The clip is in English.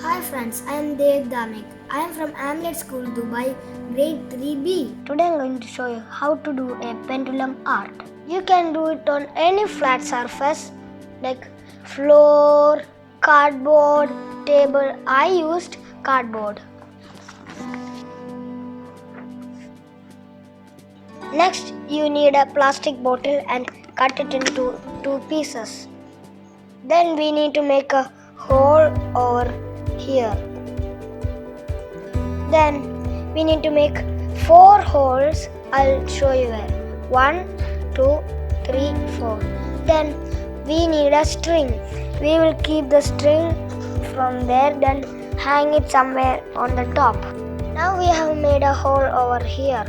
Hi friends, I am Dev Damik. I am from Amlet School, Dubai, grade 3B. Today I am going to show you how to do a pendulum art. You can do it on any flat surface like floor, cardboard, table. I used cardboard. Next, you need a plastic bottle and cut it into two pieces. Then we need to make a hole over here. Then we need to make 4 holes. I'll show you where. 1, 2, 3, 4. Then we need a string. We will keep the string from there, then hang it somewhere on the top. Now we have made a hole over here.